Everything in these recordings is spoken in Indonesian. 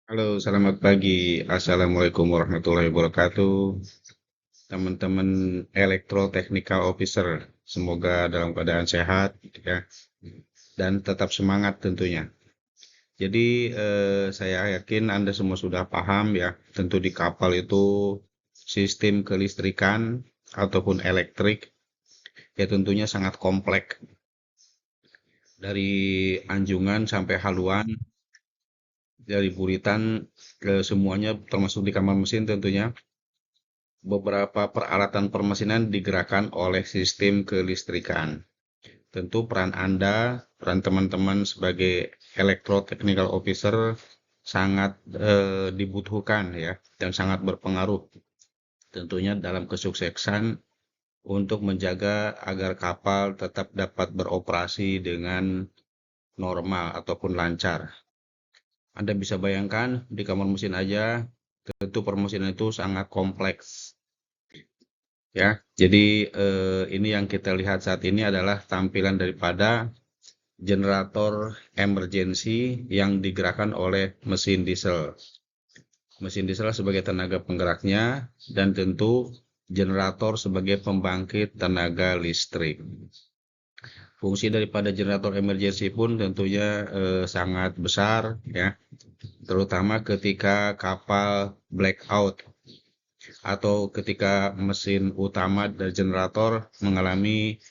Halo, selamat pagi. Assalamualaikum warahmatullahi wabarakatuh. Teman-teman Technical Officer, semoga dalam keadaan sehat ya dan tetap semangat tentunya. Jadi saya yakin Anda semua sudah paham ya, tentu di kapal itu sistem kelistrikan ataupun elektrik ya tentunya sangat kompleks dari anjungan sampai haluan, dari buritan ke semuanya termasuk di kamar mesin tentunya. Beberapa peralatan permesinan digerakkan oleh sistem kelistrikan. Tentu peran Anda, peran teman-teman sebagai Technical Officer sangat dibutuhkan ya dan sangat berpengaruh tentunya dalam kesuksesan untuk menjaga agar kapal tetap dapat beroperasi dengan normal ataupun lancar. Anda bisa bayangkan di kamar mesin aja, tentu permesinan itu sangat kompleks. Ya, jadi ini yang kita lihat saat ini adalah tampilan daripada generator emergency yang digerakkan oleh mesin diesel. Mesin diesel sebagai tenaga penggeraknya dan tentu generator sebagai pembangkit tenaga listrik. Fungsi daripada generator emergency pun tentunya sangat besar ya, terutama ketika kapal blackout atau ketika mesin utama dari generator mengalami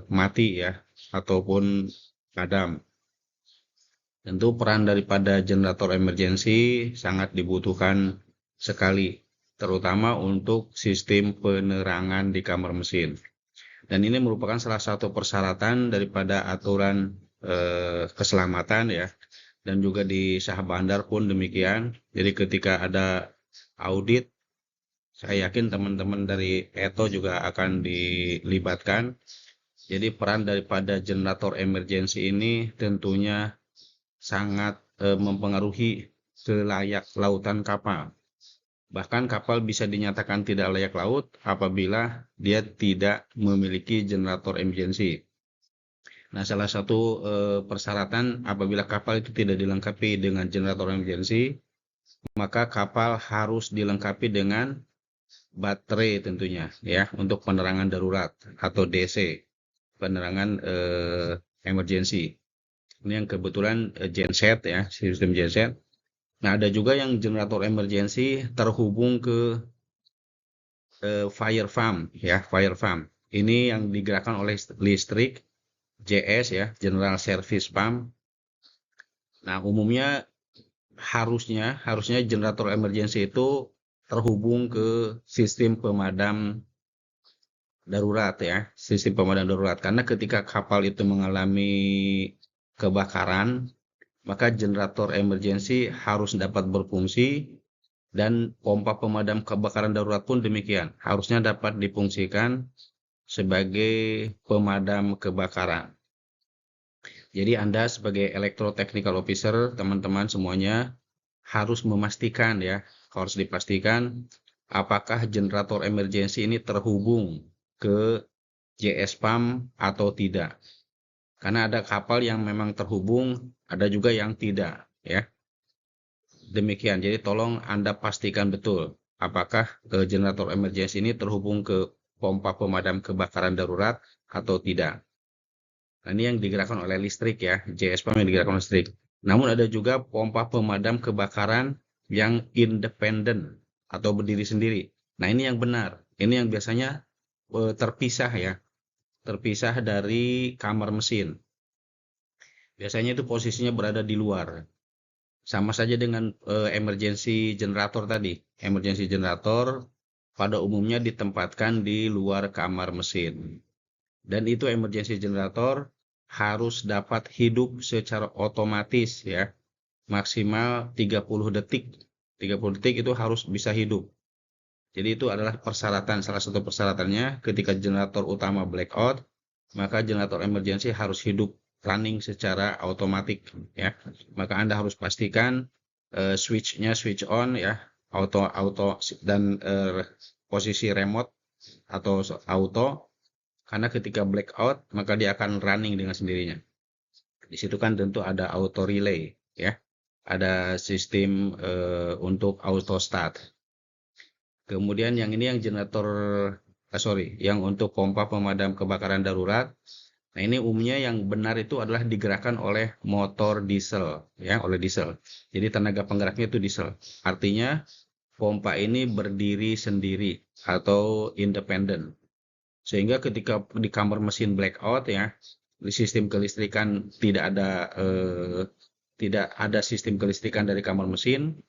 mati ya ataupun padam. Tentu peran daripada generator emergency sangat dibutuhkan sekali, terutama untuk sistem penerangan di kamar mesin. Dan ini merupakan salah satu persyaratan daripada aturan keselamatan ya. Dan juga di Syah Bandar pun demikian. Jadi ketika ada audit, saya yakin teman-teman dari ETO juga akan dilibatkan. Jadi peran daripada generator emergency ini tentunya sangat mempengaruhi kelayak lautan kapal. Bahkan kapal bisa dinyatakan tidak layak laut apabila dia tidak memiliki generator emergency. Nah, salah satu persyaratan apabila kapal itu tidak dilengkapi dengan generator emergency, maka kapal harus dilengkapi dengan baterai tentunya ya untuk penerangan darurat atau DC, penerangan emergency. Ini yang kebetulan genset ya, sistem genset. Nah, ada juga yang generator emergency terhubung ke fire farm ya, fire farm. Ini yang digerakkan oleh listrik JS ya, General Service Pump. Nah, umumnya harusnya generator emergency itu terhubung ke sistem pemadam darurat ya, sistem pemadam darurat. Karena ketika kapal itu mengalami kebakaran, maka generator emergency harus dapat berfungsi dan pompa pemadam kebakaran darurat pun demikian. Harusnya dapat difungsikan sebagai pemadam kebakaran. Jadi Anda sebagai Technical Officer, teman-teman semuanya harus memastikan ya, harus dipastikan apakah generator emergency ini terhubung ke JS Pump atau tidak. Karena ada kapal yang memang terhubung, ada juga yang tidak ya. Demikian, jadi tolong Anda pastikan betul apakah generator emergency ini terhubung ke pompa pemadam kebakaran darurat atau tidak. Nah, ini yang digerakkan oleh listrik ya, JS Pump yang digerakkan oleh listrik. Namun ada juga pompa pemadam kebakaran yang independen atau berdiri sendiri. Nah, ini yang benar. Ini yang biasanya terpisah ya, terpisah dari kamar mesin. Biasanya itu posisinya berada di luar. Sama saja dengan emergency generator tadi. Emergency generator pada umumnya ditempatkan di luar kamar mesin. Dan itu emergency generator harus dapat hidup secara otomatis ya. Maksimal 30 detik. 30 detik itu harus bisa hidup. Jadi itu adalah persyaratan, salah satu persyaratannya ketika generator utama blackout, maka generator emergency harus hidup running secara otomatis ya. Maka Anda harus pastikan switch-nya switch on ya, auto dan posisi remote atau auto, karena ketika blackout maka dia akan running dengan sendirinya. Di situ kan tentu ada auto relay ya. ada sistem untuk auto start. Kemudian yang ini yang generator, yang untuk pompa pemadam kebakaran darurat. Nah, ini umumnya yang benar itu adalah digerakkan oleh motor diesel, ya, oleh diesel. Jadi tenaga penggeraknya itu diesel. Artinya pompa ini berdiri sendiri atau independen. Sehingga ketika di kamar mesin blackout, ya, di sistem kelistrikan tidak ada sistem kelistrikan dari kamar mesin,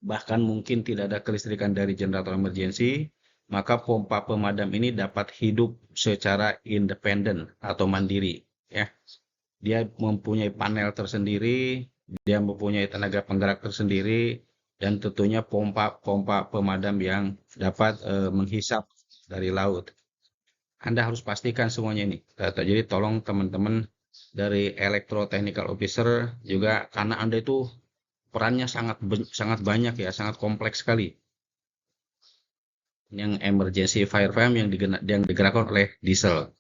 bahkan mungkin tidak ada kelistrikan dari generator emergency, maka pompa pemadam ini dapat hidup secara independen atau mandiri, ya. Dia mempunyai panel tersendiri, dia mempunyai tenaga penggerak tersendiri, dan tentunya pompa pemadam yang dapat menghisap dari laut. Anda harus pastikan semuanya ini. Jadi tolong teman-teman dari Electro-Technical Officer juga, karena Anda itu perannya sangat banyak, ya, sangat kompleks sekali. Yang emergency fire frame yang digerakkan oleh diesel.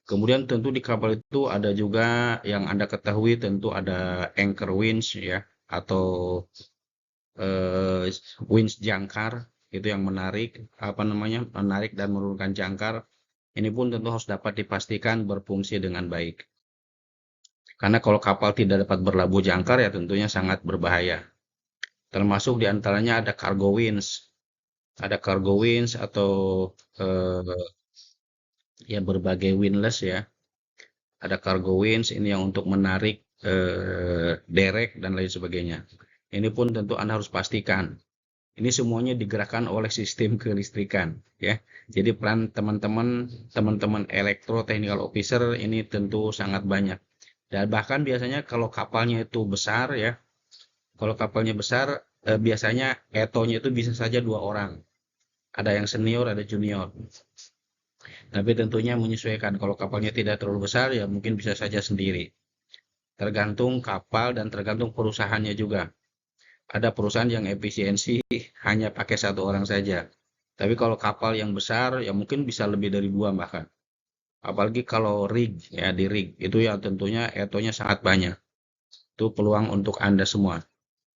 Kemudian tentu di kapal itu ada juga yang Anda ketahui, tentu ada anchor winch, ya, atau winch jangkar, itu yang menarik dan menurunkan jangkar. Ini pun tentu harus dapat dipastikan berfungsi dengan baik. Karena kalau kapal tidak dapat berlabuh jangkar, ya tentunya sangat berbahaya. Termasuk diantaranya ada cargo winch. Ada cargo winch atau ya berbagai windlass, ya. Ada cargo winch ini yang untuk menarik derek dan lain sebagainya. Ini pun tentu Anda harus pastikan. Ini semuanya digerakkan oleh sistem kelistrikan, ya. Jadi peran teman-teman Electro Technical Officer ini tentu sangat banyak. Dan bahkan biasanya kalau kapalnya itu besar, ya. Kalau kapalnya besar, biasanya ETO-nya itu bisa saja 2 orang. Ada yang senior, ada junior. Tapi tentunya menyesuaikan. Kalau kapalnya tidak terlalu besar, ya mungkin bisa saja sendiri. Tergantung kapal dan tergantung perusahaannya juga. Ada perusahaan yang efisiensi hanya pakai 1 orang saja. Tapi kalau kapal yang besar, ya mungkin bisa lebih dari 2 bahkan. Apalagi kalau rig, ya di rig, itu yang tentunya ETO-nya sangat banyak. Itu peluang untuk Anda semua.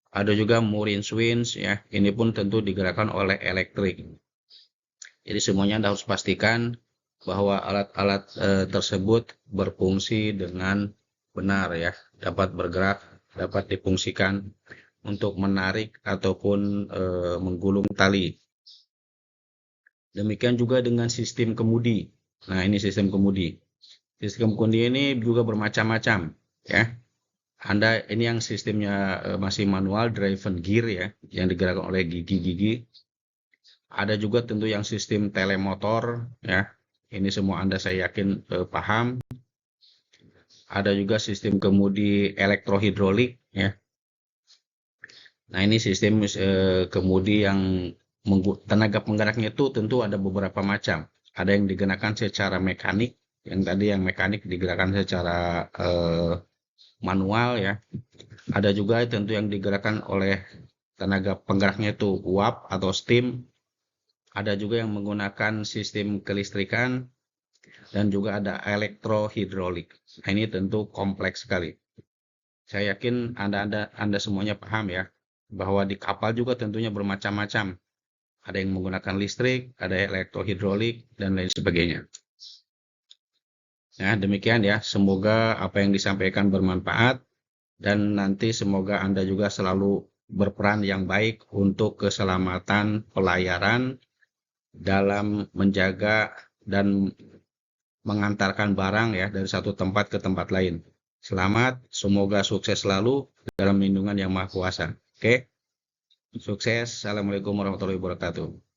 Ada juga mooring winch, ya. Ini pun tentu digerakkan oleh elektrik. Jadi semuanya Anda harus pastikan bahwa alat-alat tersebut berfungsi dengan benar, ya, dapat bergerak, dapat difungsikan untuk menarik ataupun menggulung tali. Demikian juga dengan sistem kemudi. Nah, ini sistem kemudi. Sistem kemudi ini juga bermacam-macam, ya. Anda ini yang sistemnya masih manual, driven gear, ya, yang digerakkan oleh gigi-gigi. Ada juga tentu yang sistem telemotor, ya. Ini semua Anda saya yakin paham. Ada juga sistem kemudi elektrohidrolik, ya. Nah, ini sistem kemudi yang tenaga penggeraknya itu tentu ada beberapa macam. Ada yang digunakan secara mekanik, yang tadi yang mekanik digerakkan secara manual, ya. Ada juga tentu yang digerakkan oleh tenaga penggeraknya itu uap atau steam. Ada juga yang menggunakan sistem kelistrikan dan juga ada elektrohidrolik. Nah, ini tentu kompleks sekali. Saya yakin Anda semuanya paham, ya, bahwa di kapal juga tentunya bermacam-macam. Ada yang menggunakan listrik, ada elektrohidrolik, dan lain sebagainya. Nah, demikian, ya. Semoga apa yang disampaikan bermanfaat, dan nanti semoga Anda juga selalu berperan yang baik untuk keselamatan pelayaran dalam menjaga dan mengantarkan barang, ya, dari satu tempat ke tempat lain. Selamat, semoga sukses selalu dalam lindungan Yang Maha Kuasa. Oke? Sukses. Assalamualaikum warahmatullahi wabarakatuh.